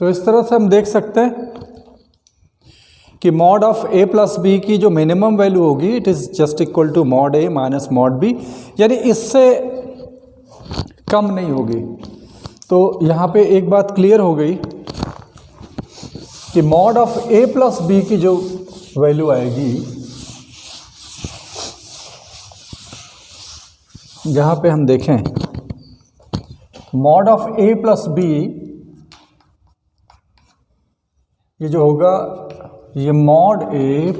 तो इस तरह से हम देख सकते हैं कि mod of A plus B की जो मिनिमम वैल्यू होगी it is just equal to mod A minus mod B, यानी इससे कम नहीं होगी। तो यहाँ पे एक बात क्लियर हो गई कि mod of A plus B की जो वैल्यू आएगी, यहाँ पे हम देखें mod of A plus B, ये जो होगा ये mod A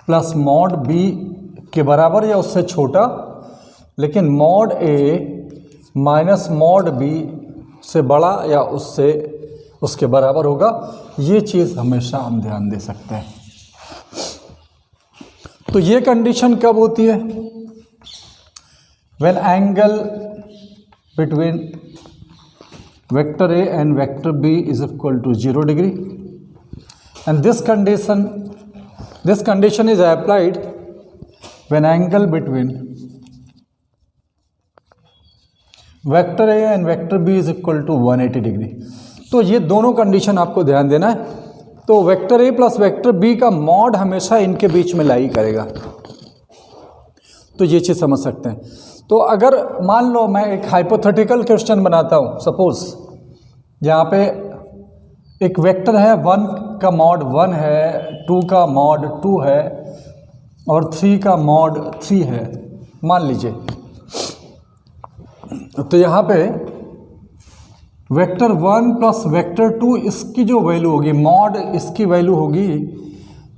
plus mod B के बराबर या उससे छोटा, लेकिन mod A minus mod B से बड़ा या उसके बराबर होगा। ये चीज़ हमेशा हम ध्यान दे सकते हैं। तो ये कंडीशन कब होती है? When angle between vector A and vector B is equal to 0 degree, and this condition is applied when angle between vector A and vector B is equal to 180 degree. तो ये दोनों कंडीशन आपको ध्यान देना है। तो vector A plus vector B का mod हमेशा इनके बीच में लाई करेगा। तो ये चीज़ समझ सकते हैं। तो अगर मान लो मैं एक हाइपोथेटिकल क्वेश्चन बनाता हूँ, सपोज यहाँ पे एक वेक्टर है, 1 का मॉड 1 है, 2 का मॉड 2 है और 3 का मॉड 3 है, मान लीजिए। तो यहाँ पे वेक्टर 1 प्लस वेक्टर 2 इसकी जो वैल्यू होगी, मॉड इसकी वैल्यू होगी,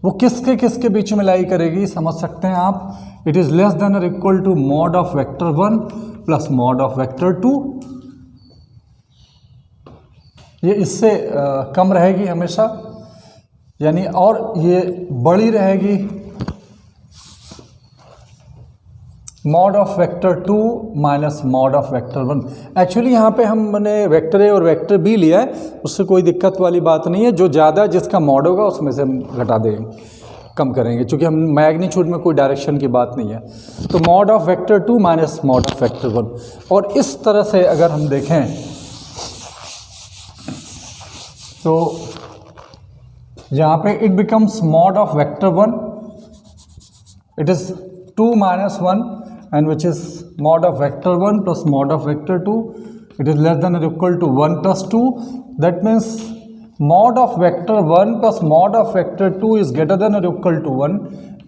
वो किसके बीच में लाई करेगी? समझ सकते हैं आप। इट इज़ लेस देन और equal to mod of vector 1 plus mod of vector 2। ये इससे कम रहेगी हमेशा, यानी और ये बड़ी रहेगी mod of vector 2 minus mod of vector 1। Actually यहाँ पे हमने वेक्टर ए और वेक्टर बी लिया है, उससे कोई दिक्कत वाली बात नहीं है। जो ज़्यादा जिसका मॉड होगा उसमें से हम घटा देंगे, कम करेंगे, क्योंकि हम मैग्नीट्यूड में कोई डायरेक्शन की बात नहीं है। तो mod of vector 2 minus mod of vector 1। और इस तरह से अगर हम देखें तो यहाँ पे it becomes mod of vector 1, it is 2 minus 1 and which is mod of vector 1 plus mod of vector 2, it is less than और equal to 1 plus 2। That means mod of vector 1 plus mod of vector 2 is greater than और equal to 1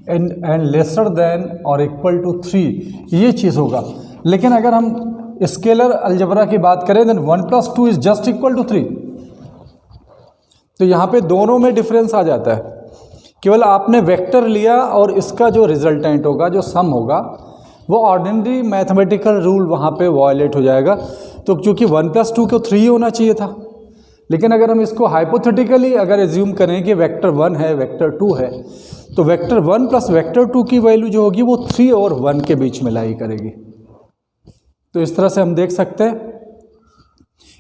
and lesser than और equal to 3। ये चीज़ होगा। लेकिन अगर हम scalar algebra की बात करें then 1 plus 2 is just equal to 3। तो यहाँ पे दोनों में डिफरेंस आ जाता है। केवल आपने वेक्टर लिया और इसका जो रिजल्टेंट होगा, जो सम होगा, वो ऑर्डिनरी मैथमेटिकल रूल वहाँ पे वायलेट हो जाएगा। तो क्योंकि 1 प्लस 2 को 3 होना चाहिए था, लेकिन अगर हम इसको हाइपोथेटिकली अगर एज्यूम करें कि वेक्टर 1 है, वेक्टर 2 है, तो वेक्टर 1 प्लस वेक्टर 2 की वैल्यू जो होगी वो 3 और 1 के बीच में लाई करेगी। तो इस तरह से हम देख सकते हैं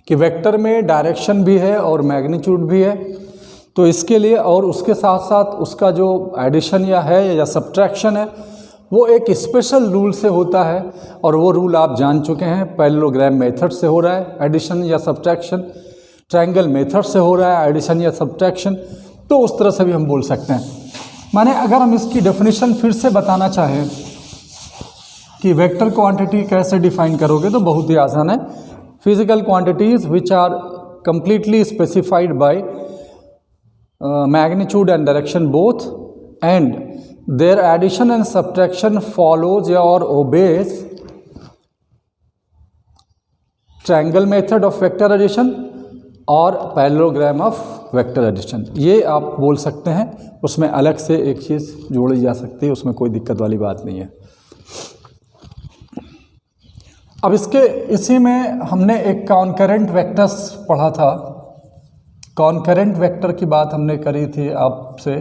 कि वेक्टर में डायरेक्शन भी है और मैग्नीट्यूड भी है। तो इसके लिए और उसके साथ साथ उसका जो एडिशन या सब्ट्रैक्शन है वो एक स्पेशल रूल से होता है, और वो रूल आप जान चुके हैं। पैरेललोग्राम मेथड से हो रहा है एडिशन या सब्ट्रैक्शन, ट्रायंगल मेथड से हो रहा है एडिशन या सब्ट्रैक्शन। तो उस तरह से भी हम बोल सकते हैं। माने अगर हम इसकी डेफिनेशन फिर से बताना चाहें कि वेक्टर क्वांटिटी कैसे डिफाइन करोगे, तो बहुत ही आसान है। Physical quantities which are completely specified by magnitude and direction both, and their addition and subtraction follows or obeys triangle method of vector addition और parallelogram of vector addition। ये आप बोल सकते हैं। उसमें अलग से एक चीज़ जोड़ी जा सकती है, उसमें कोई दिक्कत वाली बात नहीं है। अब इसी में हमने एक कॉन्करेंट वेक्टर्स पढ़ा था। कॉन्करेंट वेक्टर की बात हमने करी थी आपसे।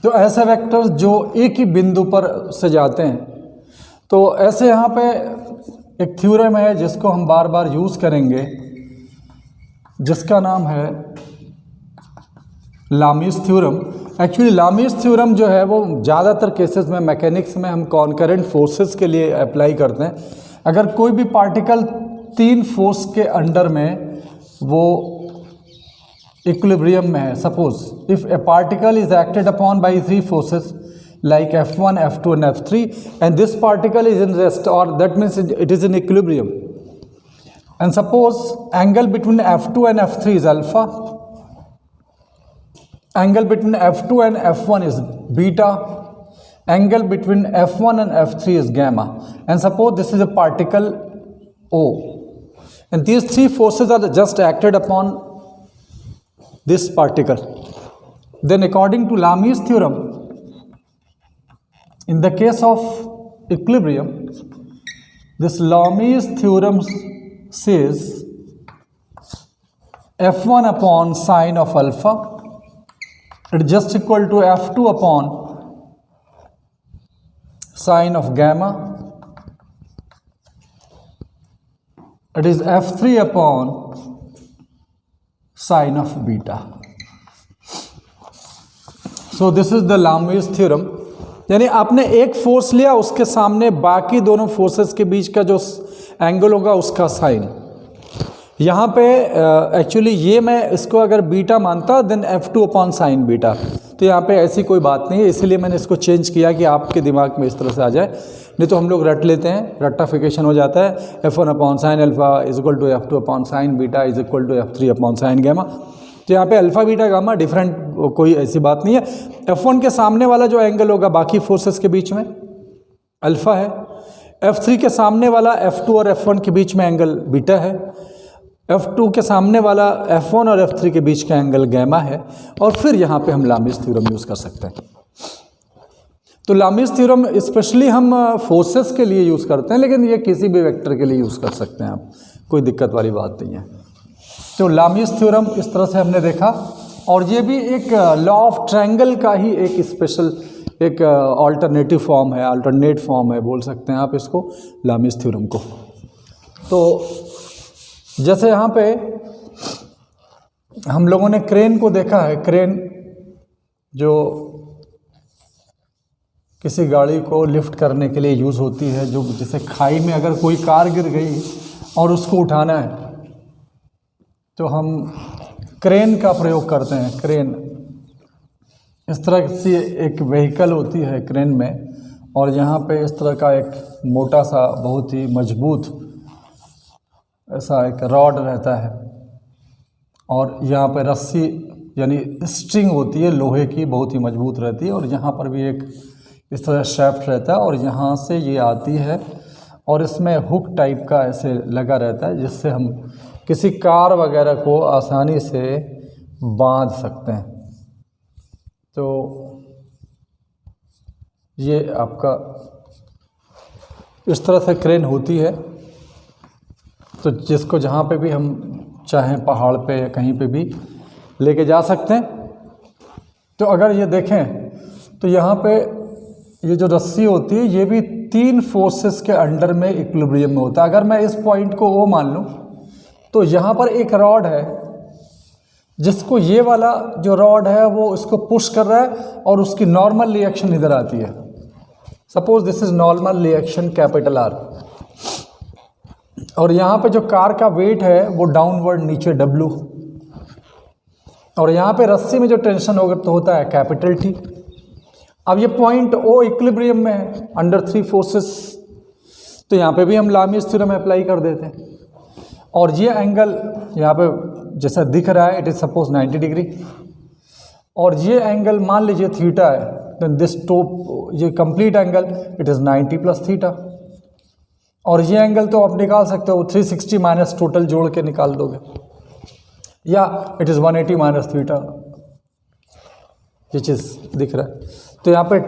तो ऐसे वेक्टर्स जो एक ही बिंदु पर से जाते हैं, तो ऐसे यहाँ पे एक थ्योरम है जिसको हम बार बार यूज़ करेंगे, जिसका नाम है लामीस थ्योरम। एक्चुअली लामीस थ्योरम जो है वो ज़्यादातर केसेस में मैकेनिक्स में हम कॉन्करेंट फोर्सेस के लिए अप्लाई करते हैं। अगर कोई भी पार्टिकल तीन फोर्स के अंडर में वो इक्विलिब्रियम में है. Suppose if A particle is acted upon by three forces like F1, F2 and F3, and this particle is in rest, or that means it is in equilibrium. And suppose angle between F2 and F3 is alpha, angle between F2 and F1 is beta, angle between F1 and F3 is gamma, and suppose this is a particle O, and these three forces are just acted upon this particle. Then according to Lami's theorem, in the case of equilibrium, this Lami's theorem says F1 upon sine of alpha, it is just equal to F2 upon sine of gamma, it is F3 upon sine of beta. So this is the Lami's theorem. यानी आपने एक force लिया, उसके सामने बाकी दोनों forces के बीच का जो एंगल होगा उसका साइन. यहाँ पे एक्चुअली ये मैं इसको अगर बीटा मानता then F2 upon sine beta, तो यहाँ पे ऐसी कोई बात नहीं है, इसीलिए मैंने इसको चेंज किया कि आपके दिमाग में इस तरह से आ जाए. नहीं तो हम लोग रट लेते हैं, रट्टाफिकेशन हो जाता है. F1 upon sine alpha is equal to F2 upon sine beta is equal to F3 upon sine gamma. तो यहाँ पे अल्फा बीटा गामा डिफरेंट, कोई ऐसी बात नहीं है. F1 के सामने वाला जो एंगल होगा बाकी फोर्सेस के बीच में अल्फा है, F3 के सामने वाला F2 और F1 के बीच में एंगल बीटा है, F2 के सामने वाला F1 और F3 के बीच का एंगल गैमा है, और फिर यहाँ पे हम लामिस थ्योरम यूज़ कर सकते हैं. तो लामिस थ्योरम स्पेशली हम फोर्सेस के लिए यूज़ करते हैं, लेकिन ये किसी भी वेक्टर के लिए यूज़ कर सकते हैं आप, कोई दिक्कत वाली बात नहीं है. तो लामिस थ्योरम इस तरह से हमने देखा, और ये भी एक लॉ ऑफ ट्रायंगल का ही एक स्पेशल एक अल्टरनेटिव फॉर्म है, अल्टरनेट फॉर्म है बोल सकते हैं आप इसको, लामिस थ्योरम को. तो जैसे यहाँ पे हम लोगों ने क्रेन को देखा है, क्रेन जो किसी गाड़ी को लिफ्ट करने के लिए यूज़ होती है, जो जैसे खाई में अगर कोई कार गिर गई और उसको उठाना है तो हम क्रेन का प्रयोग करते हैं. क्रेन इस तरह की एक व्हीकल होती है क्रेन में, और यहाँ पे इस तरह का एक मोटा सा बहुत ही मजबूत ऐसा एक रॉड रहता है, और यहाँ पे रस्सी यानी स्ट्रिंग होती है लोहे की, बहुत ही मजबूत रहती है, और यहाँ पर भी एक इस तरह शाफ्ट रहता है, और यहाँ से ये आती है और इसमें हुक टाइप का ऐसे लगा रहता है, जिससे हम किसी कार वगैरह को आसानी से बांध सकते हैं. तो ये आपका इस तरह से क्रेन होती है, तो जिसको जहाँ पे भी हम चाहें पहाड़ पे या कहीं पे भी लेके जा सकते हैं. तो अगर ये देखें तो यहाँ पे ये जो रस्सी होती है ये भी तीन फोर्सेस के अंडर में इक्विलिब्रियम में होता है. अगर मैं इस पॉइंट को O मान लूँ तो यहाँ पर एक रॉड है, जिसको ये वाला जो रॉड है वो इसको पुश कर रहा है, और उसकी नॉर्मल रिएक्शन इधर आती है. Suppose this is normal reaction capital R, और यहाँ पे जो कार का वेट है वो डाउनवर्ड नीचे W, और यहाँ पे रस्सी में जो टेंशन होगा तो होता है कैपिटल T. अब ये पॉइंट O इक्विलिब्रियम में है अंडर थ्री फोर्सेस, तो यहाँ पे भी हम लामिस थ्योरम अप्लाई कर देते हैं. और ये एंगल यहाँ पे जैसा दिख रहा है इट इज सपोज 90 डिग्री, और ये एंगल मान लीजिए थीटा है, देन दिस टॉप ये complete angle it is 90 plus theta. और ये एंगल तो आप निकाल सकते हो 360 माइनस टोटल जोड़ के निकाल दोगे, या इट इज़ 180 माइनस थीटा, ये चीज़ दिख रहा है. तो यहाँ पे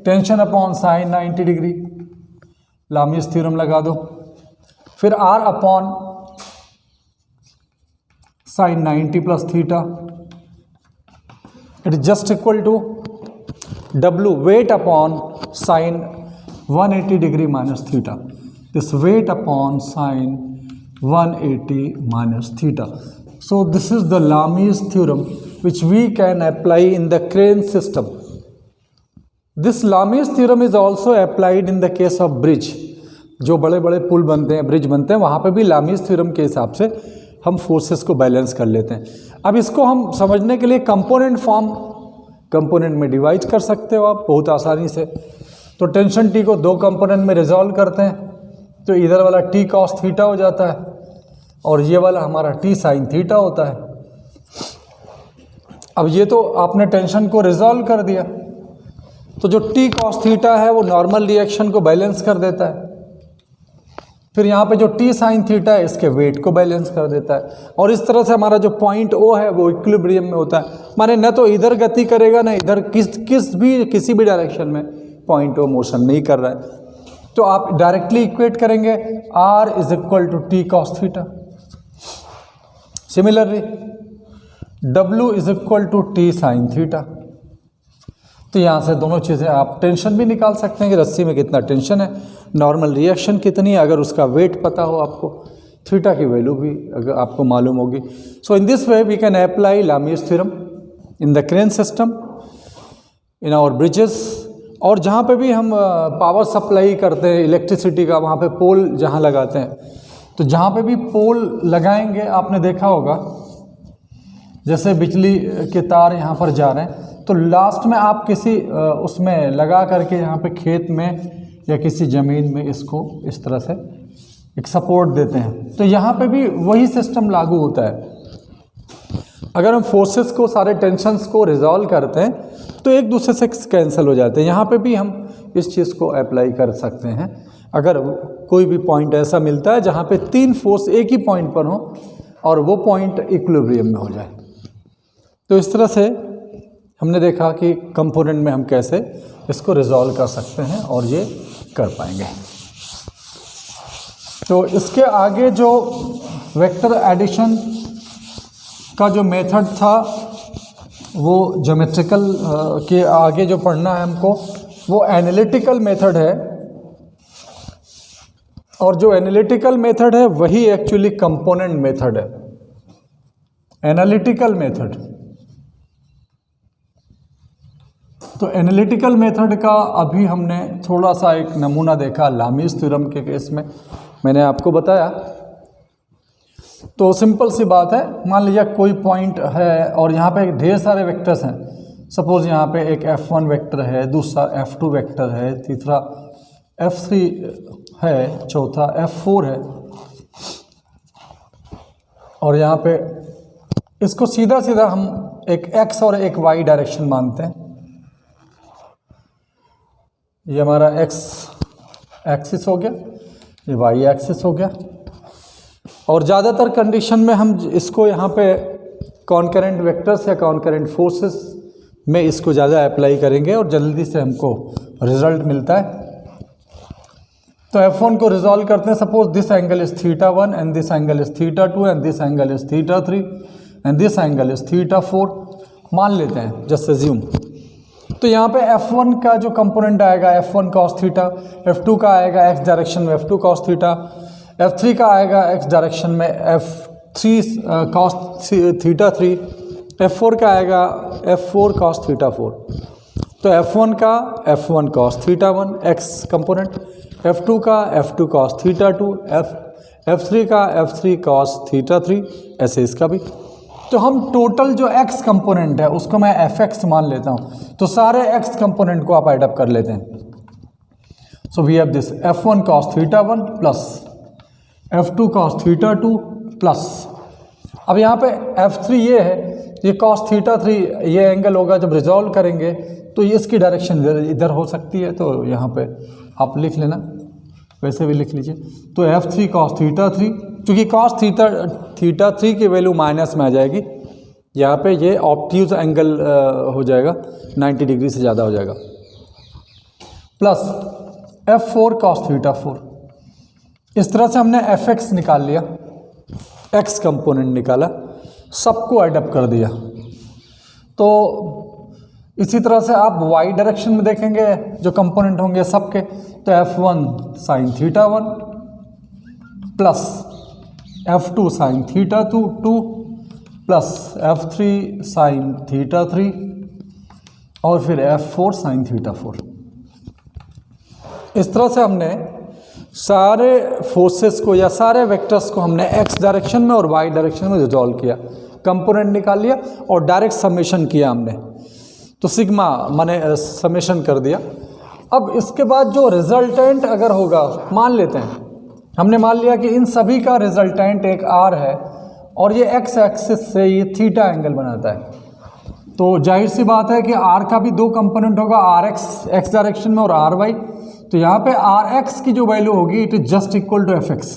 tension upon sine 90 degree, Lami's theorem लगा दो. फिर R upon sine 90 plus theta, it is just equal to W weight upon sine 180 degree minus theta, this weight upon sine 180 minus theta. So this is the Lami's theorem which we can apply in the crane system. This Lami's theorem is also applied in the case of bridge. जो बड़े बड़े पुल बनते हैं, bridge बनते हैं, वहाँ पे भी लामीज थ्योरम के हिसाब से हम फोर्सेस को बैलेंस कर लेते हैं। अब इसको हम समझने के लिए कंपोनेंट में डिवाइड कर सकते हो आप बहुत आसानी से। तो टेंशन टी को 2 कंपोनेंट में रिजॉल्व करते हैं, तो इधर वाला टी कॉस थीटा हो जाता है और ये वाला हमारा टी साइन थीटा होता है। अब ये तो आपने टेंशन को रिजॉल्व कर दिया, तो जो टी कॉस थीटा है वो नॉर्मल रिएक्शन को बैलेंस कर देता है। फिर यहाँ पे जो टी साइन थीटा है इसके वेट को बैलेंस कर देता है, और इस तरह से हमारा जो पॉइंट ओ है वो इक्विलिब्रियम में होता है। माने न तो इधर गति करेगा न इधर, किसी भी डायरेक्शन में पॉइंट ओ मोशन नहीं कर रहा है। तो आप डायरेक्टली इक्वेट करेंगे R is equal to T cos theta. Similarly W is equal to T sine theta. तो यहाँ से दोनों चीज़ें आप टेंशन भी निकाल सकते हैं कि रस्सी में कितना टेंशन है, नॉर्मल रिएक्शन कितनी है, अगर उसका वेट पता हो आपको, थीटा की वैल्यू भी अगर आपको मालूम होगी। So in this way we can apply Lami's theorem in the crane system, in our bridges, और जहाँ पे भी हम पावर सप्लाई करते हैं इलेक्ट्रिसिटी का, वहाँ पे पोल जहाँ लगाते हैं, तो जहाँ पे भी पोल लगाएंगे आपने देखा होगा, जैसे बिजली के तार यहाँ पर जा रहे हैं, तो लास्ट में आप किसी उसमें लगा करके यहाँ पे खेत में या किसी ज़मीन में इसको इस तरह से एक सपोर्ट देते हैं। तो यहाँ पे भी वही सिस्टम लागू होता है। अगर हम फोर्सेस को, सारे टेंशन्स को रिजॉल्व करते हैं तो एक दूसरे से कैंसिल हो जाते हैं। यहाँ पे भी हम इस चीज़ को अप्लाई कर सकते हैं। अगर कोई भी पॉइंट ऐसा मिलता है जहाँ पे 3 फोर्स एक ही पॉइंट पर हो और वो पॉइंट इक्विलिब्रियम में हो जाए, तो इस तरह से हमने देखा कि कंपोनेंट में हम कैसे इसको रिजॉल्व कर सकते हैं और ये कर पाएंगे। तो इसके आगे जो वेक्टर एडिशन का जो मेथड था वो ज्योमेट्रिकल के आगे जो पढ़ना है हमको वो एनालिटिकल मेथड है, और जो एनालिटिकल मेथड है वही एक्चुअली कंपोनेंट मेथड है। एनालिटिकल मेथड, तो एनालिटिकल मेथड का अभी हमने थोड़ा सा एक नमूना देखा लामीज थ्योरम के केस में, मैंने आपको बताया। तो सिंपल सी बात है, मान लीजिए कोई पॉइंट है और यहाँ पे ढेर सारे वेक्टर्स हैं। सपोज यहाँ पे एक F1 वेक्टर है, दूसरा F2 वेक्टर है, तीसरा F3 है, चौथा F4 है, और यहाँ पे इसको सीधा सीधा हम एक X और एक Y डायरेक्शन मानते हैं। ये हमारा X एक्सिस हो गया, ये Y एक्सिस हो गया, और ज़्यादातर कंडीशन में हम इसको यहाँ पे कॉन्करेंट वेक्टर्स या कॉन्करेंट फोर्सेस में इसको ज़्यादा अप्लाई करेंगे और जल्दी से हमको रिजल्ट मिलता है। तो F1 को रिजॉल्व करते हैं। Suppose this angle is θ1 and this angle is θ2 and this angle is θ3 and this angle is θ4 मान लेते हैं, जस्ट अज्यूम। तो यहाँ पे F1 का जो कंपोनेंट आएगा F1 cos थीटा, F2 का आएगा x डायरेक्शन में F2 cos थीटा, F3 का आएगा x डायरेक्शन में F3 cos θ3, F4 का आएगा F4 cos θ4। तो F1 का F1 cos θ1 x component, F2 का F2 cos θ2, F3 का F3 cos θ3, ऐसे इसका भी। तो हम टोटल जो x कंपोनेंट है उसको मैं fx मान लेता हूँ, तो सारे x कंपोनेंट को आप एडअप कर लेते हैं। So we have this F1 cos θ1 plus F2 cos θ2 plus, अब यहाँ पे F3 ये है, ये cos θ3 ये एंगल होगा, जब रिजॉल्व करेंगे तो ये इसकी डायरेक्शन इधर हो सकती है, तो यहाँ पे आप लिख लेना, वैसे भी लिख लीजिए। तो F3 cos θ3, क्योंकि cos θ3 की वैल्यू माइनस में आ जाएगी, यहाँ पे ये ऑब्ट्यूज एंगल हो जाएगा, 90 डिग्री से ज़्यादा हो जाएगा, प्लस F4 cos θ4। इस तरह से हमने Fx निकाल लिया, x कंपोनेंट निकाला, सबको एडअप कर दिया। तो इसी तरह से आप y डायरेक्शन में देखेंगे जो कंपोनेंट होंगे सबके, तो F1 sin θ1 plus F2 sin θ2 plus F3 sin θ3 और फिर F4 sin θ4। इस तरह से हमने सारे फोर्सेस को या सारे वेक्टर्स को हमने एक्स डायरेक्शन में और वाई डायरेक्शन में रिजॉल्व किया, कंपोनेंट निकाल लिया और डायरेक्ट समेशन किया हमने, तो सिग्मा माने समेशन कर दिया। अब इसके बाद जो रिजल्टेंट अगर होगा, मान लेते हैं हमने मान लिया कि इन सभी का रिजल्टेंट एक आर है और ये एक्स एक्सिस से ये थीटा एंगल बनाता है, तो जाहिर सी बात है कि आर का भी दो कंपोनेंट होगा, आर एक्स एक्स डायरेक्शन में और आर वाई। तो यहाँ पे आर एक्स की जो वैल्यू होगी it is just equal to F X,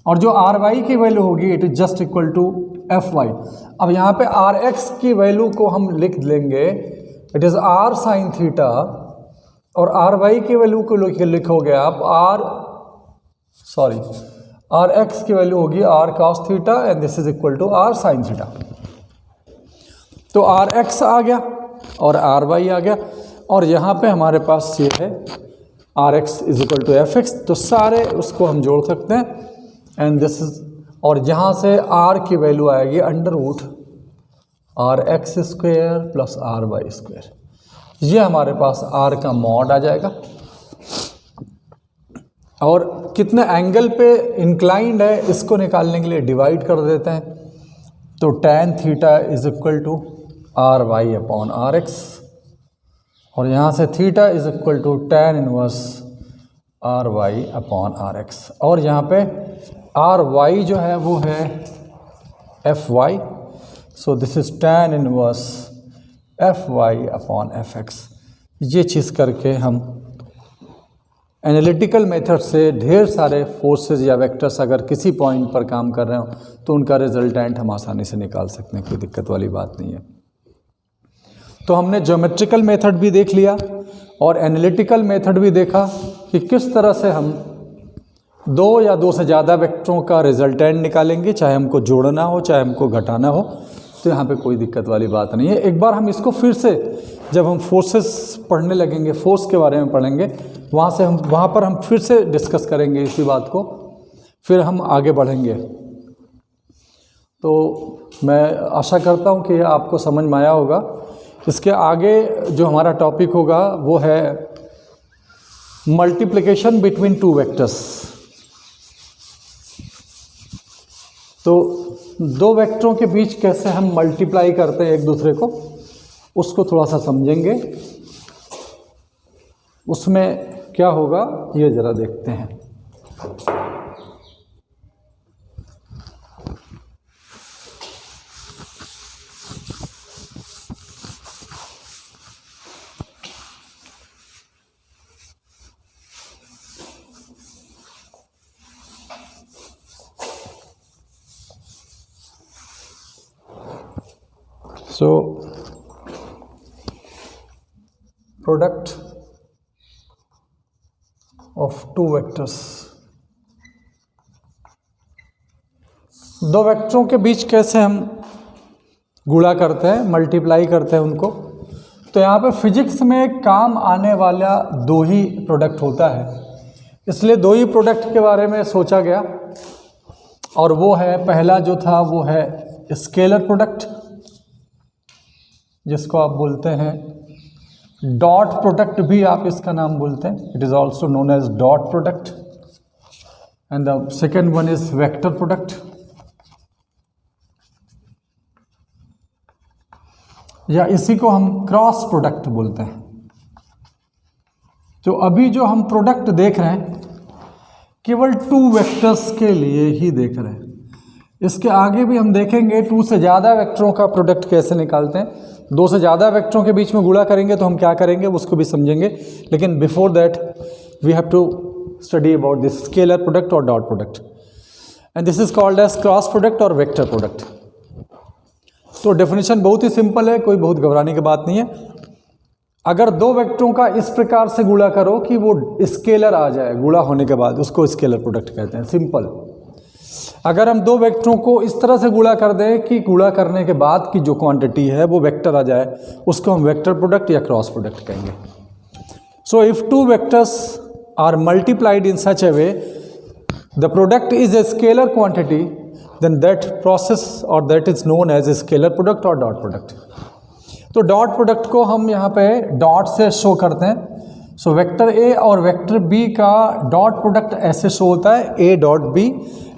और जो आर वाई की वैल्यू होगी it is just equal to F Y. अब यहाँ पे आर एक्स की वैल्यू को हम लिख लेंगे it is R sine theta, और आर वाई की वैल्यू को लिखोगे आप आर एक्स की वैल्यू होगी R cos theta and this is equal to R sine theta. तो आर एक्स आ गया और आर वाई आ गया, और यहाँ पे हमारे पास ये है R X is equal to F X, तो सारे उसको हम जोड़ सकते हैं एंड दिस इज, और यहाँ से आर की वैल्यू आएगी under root R X square plus R Y square. ये हमारे पास आर का मॉड आ जाएगा, और कितने एंगल पे इंक्लाइंड है इसको निकालने के लिए डिवाइड कर देते हैं, तो tan theta is equal to R Y upon R X, और यहाँ से theta is equal to tan inverse R Y upon R X, और यहाँ पे आर वाई जो है वो है F Y, so this is tan inverse F Y upon F X. ये चीज़ करके हम एनालिटिकल मेथड से ढेर सारे फोर्सेस या वेक्टर्स अगर किसी पॉइंट पर काम कर रहे हो तो उनका रिजल्टेंट हम आसानी से निकाल सकते हैं, कोई दिक्कत वाली बात नहीं है। तो हमने ज्योमेट्रिकल मेथड भी देख लिया और एनालिटिकल मेथड भी देखा कि किस तरह से हम दो या दो से ज़्यादा वेक्टरों का रिजल्टेंट निकालेंगे, चाहे हमको जोड़ना हो चाहे हमको घटाना हो, तो यहाँ पे कोई दिक्कत वाली बात नहीं है। एक बार हम इसको फिर से जब हम फोर्सेस पढ़ने लगेंगे, फोर्स के बारे में पढ़ेंगे, वहाँ पर हम फिर से डिस्कस करेंगे इसी बात को, फिर हम आगे बढ़ेंगे। तो मैं आशा करता हूँ कि आपको समझ में आया होगा। इसके आगे जो हमारा टॉपिक होगा वो है मल्टीप्लिकेशन बिटवीन टू वेक्टर्स। तो दो वेक्टरों के बीच कैसे हम मल्टीप्लाई करते हैं एक दूसरे को, उसको थोड़ा सा समझेंगे। उसमें क्या होगा ये ज़रा देखते हैं। So product of two vectors, दो वेक्टरों के बीच कैसे हम गुणा करते हैं, मल्टीप्लाई करते हैं उनको। तो यहाँ पे फिजिक्स में काम आने वाला दो ही प्रोडक्ट होता है, इसलिए दो ही प्रोडक्ट के बारे में सोचा गया, और वो है पहला जो था वो है स्केलर प्रोडक्ट, जिसको आप बोलते हैं डॉट प्रोडक्ट, भी आप इसका नाम बोलते हैं, it is also known as dot product, and the second one is vector product, या इसी को हम क्रॉस प्रोडक्ट बोलते हैं। तो अभी जो हम प्रोडक्ट देख रहे हैं केवल टू वेक्टर्स के लिए ही देख रहे हैं, इसके आगे भी हम देखेंगे टू से ज़्यादा वेक्टरों का प्रोडक्ट कैसे निकालते हैं। दो से ज़्यादा वेक्टरों के बीच में गुणा करेंगे तो हम क्या करेंगे उसको भी समझेंगे, लेकिन before that we have to study about this scalar product और dot product, and this is called as cross product और वेक्टर प्रोडक्ट। तो डेफिनेशन बहुत ही सिंपल है, कोई बहुत घबराने की बात नहीं है। अगर दो वेक्टरों का इस प्रकार से गुणा करो कि वो स्केलर आ जाए गुणा होने के बाद, उसको स्केलर प्रोडक्ट कहते हैं, सिंपल। अगर हम दो वेक्टरों को इस तरह से गुणा कर दें कि गुणा करने के बाद की जो क्वांटिटी है वो वेक्टर आ जाए, उसको हम वेक्टर प्रोडक्ट या क्रॉस प्रोडक्ट कहेंगे। So if two vectors are multiplied in such a way the product is a scalar quantity, then that process और that is known as a scalar product और dot product. तो dot product को हम यहाँ पे dot से show करते हैं, सो वेक्टर ए और वेक्टर बी का डॉट प्रोडक्ट ऐसे शो होता है A dot B,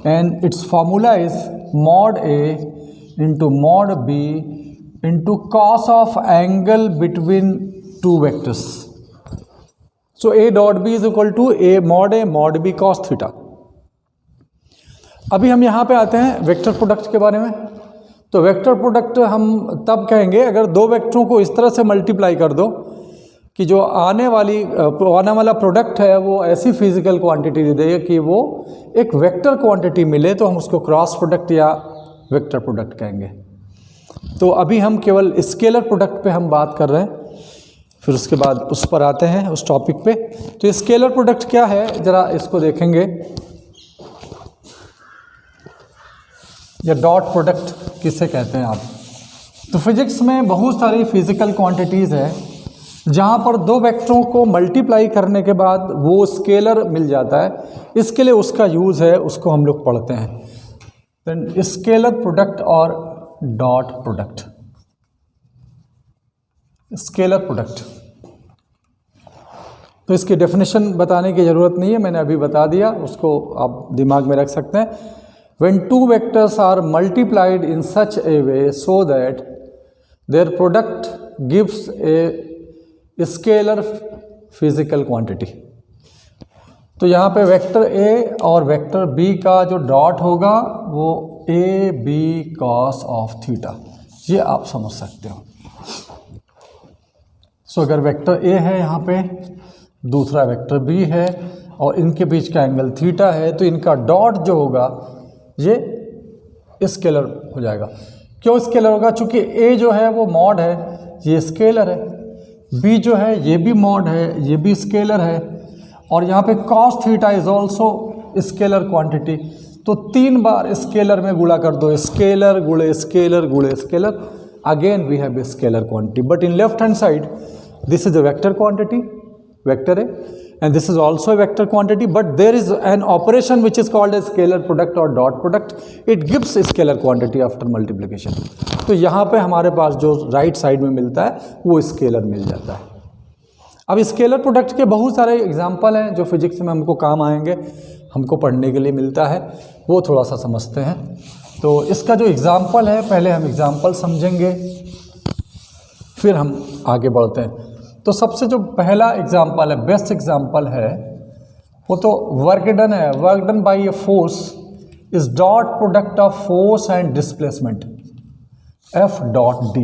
and its formula is mod A into mod B into cos of angle between two vectors. So A dot B is equal to A mod B cos theta. अभी हम यहाँ पे आते हैं vector product के बारे में. तो वेक्टर प्रोडक्ट हम तब कहेंगे अगर दो वेक्टरों को इस तरह से मल्टीप्लाई कर दो कि जो आने वाला प्रोडक्ट है वो ऐसी फिजिकल क्वांटिटी दे दे कि वो एक वेक्टर क्वांटिटी मिले, तो हम उसको क्रॉस प्रोडक्ट या वेक्टर प्रोडक्ट कहेंगे. तो अभी हम केवल स्केलर प्रोडक्ट पे हम बात कर रहे हैं, फिर उसके बाद उस पर आते हैं उस टॉपिक पे. तो स्केलर प्रोडक्ट क्या है ज़रा इसको देखेंगे, या डॉट प्रोडक्ट किसे कहते हैं आप. तो फिजिक्स में बहुत सारी फिजिकल क्वांटिटीज़ है जहाँ पर दो वेक्टरों को मल्टीप्लाई करने के बाद वो स्केलर मिल जाता है. इसके लिए उसका यूज़ है, उसको हम लोग पढ़ते हैं. देन स्केलर प्रोडक्ट और डॉट प्रोडक्ट. स्केलर प्रोडक्ट तो इसकी डेफिनेशन बताने की ज़रूरत नहीं है, मैंने अभी बता दिया, उसको आप दिमाग में रख सकते हैं. When two vectors are multiplied in such a way so that their product gives a scalar physical quantity. तो यहाँ पे वेक्टर A और वेक्टर B का जो डॉट होगा वो A B cos of theta, ये आप समझ सकते हो. सो अगर वेक्टर A है यहाँ पे, दूसरा वेक्टर B है और इनके बीच का एंगल थीटा है, तो इनका डॉट जो होगा ये स्केलर हो जाएगा. क्यों स्केलर होगा? चूंकि ए जो है वो मॉड है, ये स्केलर है. बी जो है ये भी मॉड है, ये भी स्केलर है. और यहाँ पे cos theta is also scalar quantity. तो 3 बार स्केलर में गुणा कर दो, स्केलर गुणे स्केलर गुणे scalar, again we have a scalar quantity. But in left hand side this is a vector quantity, vector है, and this is also a vector quantity, but there is an operation which is called as scalar product or dot product. It gives a scalar quantity after multiplication. तो यहाँ पे हमारे पास जो right side में मिलता है वो स्केलर मिल जाता है. अब स्केलर प्रोडक्ट के बहुत सारे एग्जाम्पल हैं जो फिजिक्स में हमको काम आएंगे, हमको पढ़ने के लिए मिलता है, वो थोड़ा सा समझते हैं. तो इसका जो एग्जाम्पल है, पहले हम एग्जाम्पल समझेंगे फिर हम आगे बढ़ते हैं. तो सबसे जो पहला एग्जाम्पल है, बेस्ट एग्जाम्पल है, वो तो वर्क डन है. Work done by a force is dot product of force and displacement F dot D,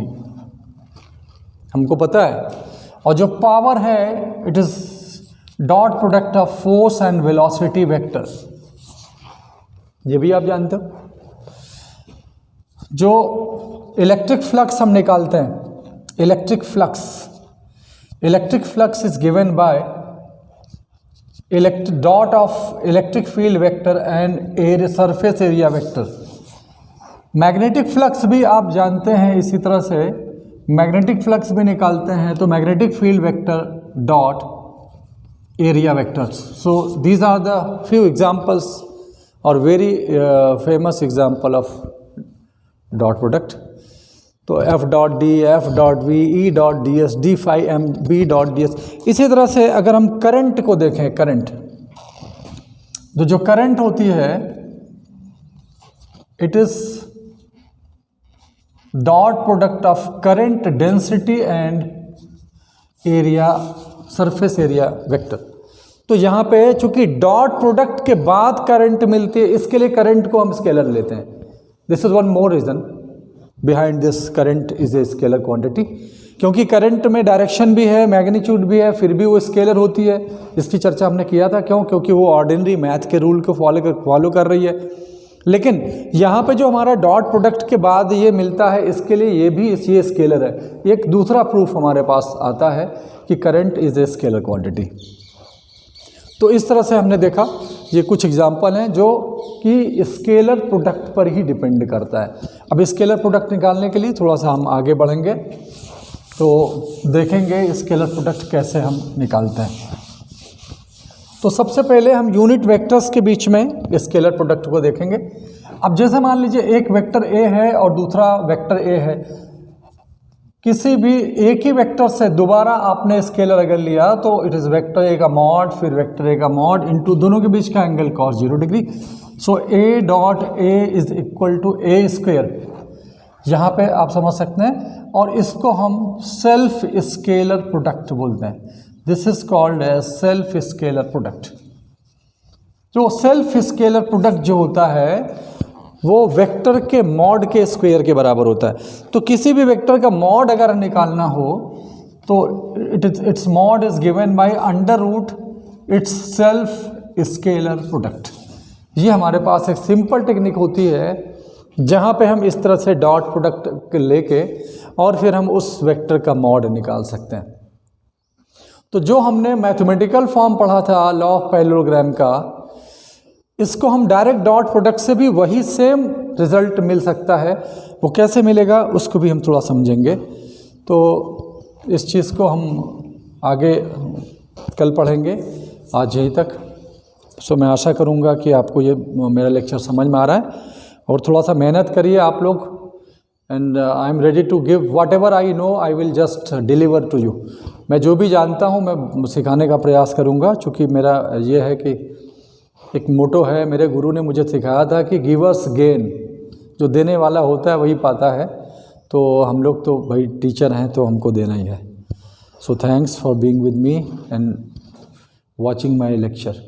हमको पता है. और जो पावर है it is dot product of force and velocity vector, ये भी आप जानते हो. जो इलेक्ट्रिक फ्लक्स हम निकालते हैं, electric flux is given by dot of electric field vector and surface area vector. Magnetic flux भी आप जानते हैं, इसी तरह से मैग्नेटिक फ्लक्स भी निकालते हैं, तो magnetic field vector dot area vectors. So these are the few examples और very famous example of dot product. तो F dot D, F dot V, E dot D S, D phi M, B dot D S. इसी तरह से अगर हम current को देखें, current, तो जो करंट होती है it is dot product of current density and area, surface area vector. तो यहाँ पे चूंकि डॉट प्रोडक्ट के बाद करंट मिलती है, इसके लिए करंट को हम स्केलर लेते हैं. This is one more reason behind this current is a scalar quantity. क्योंकि करंट में डायरेक्शन भी है, मैग्नीट्यूड भी है, फिर भी वो स्केलर होती है. इसकी चर्चा हमने किया था. क्यों? क्योंकि वो ऑर्डिनरी मैथ के रूल को फॉलो कर रही है. लेकिन यहाँ पे जो हमारा डॉट प्रोडक्ट के बाद ये मिलता है, इसके लिए ये स्केलर है. एक दूसरा प्रूफ हमारे पास आता है कि current is a scalar quantity. तो इस तरह से हमने देखा, ये कुछ एग्जाम्पल हैं जो कि स्केलर प्रोडक्ट पर ही डिपेंड करता है. अब स्केलर प्रोडक्ट निकालने के लिए थोड़ा सा हम आगे बढ़ेंगे, तो देखेंगे स्केलर प्रोडक्ट कैसे हम निकालते हैं. तो सबसे पहले हम यूनिट वेक्टर्स के बीच में स्केलर प्रोडक्ट को देखेंगे. अब जैसे मान लीजिए एक वेक्टर ए है और दूसरा वेक्टर ए है, किसी भी एक ही वेक्टर से दोबारा आपने स्केलर अगर लिया तो इट इज़ वेक्टर ए का मॉड फिर वेक्टर ए का मॉड इनटू दोनों के बीच का angle cos 0 degree. So A dot A is equal to A square, यहाँ पे आप समझ सकते हैं, और इसको हम सेल्फ स्केलर प्रोडक्ट बोलते हैं। This is called as self scalar product. जो सेल्फ स्केलर प्रोडक्ट जो होता है वो वेक्टर के मॉड के स्क्वायर के बराबर होता है। तो किसी भी वेक्टर का मॉड अगर निकालना हो तो its mod is given by under root its self scalar product. ये हमारे पास एक सिंपल टेक्निक होती है जहाँ पे हम इस तरह से डॉट प्रोडक्ट लेके और फिर हम उस वेक्टर का मॉड निकाल सकते हैं। तो जो हमने मैथमेटिकल फॉर्म पढ़ा था लॉ ऑफ पैरेललोग्राम का, इसको हम डायरेक्ट डॉट प्रोडक्ट से भी वही सेम रिजल्ट मिल सकता है। वो कैसे मिलेगा उसको भी हम थोड़ा समझेंगे। तो इस चीज़ को हम आगे कल पढ़ेंगे, आज यहीं तक। सो मैं आशा करूँगा कि आपको ये मेरा लेक्चर समझ में आ रहा है, और थोड़ा सा मेहनत करिए आप लोग। And I am ready to give whatever I know, I will just deliver to you. मैं जो भी जानता हूँ मैं सिखाने का प्रयास करूँगा, क्योंकि मेरा ये है कि एक मोटो है, मेरे गुरु ने मुझे सिखाया था कि गिवर्स गेन, जो देने वाला होता है वही पाता है। तो हम लोग तो भाई टीचर हैं तो हमको देना ही है। So thanks for being with me and watching my lecture.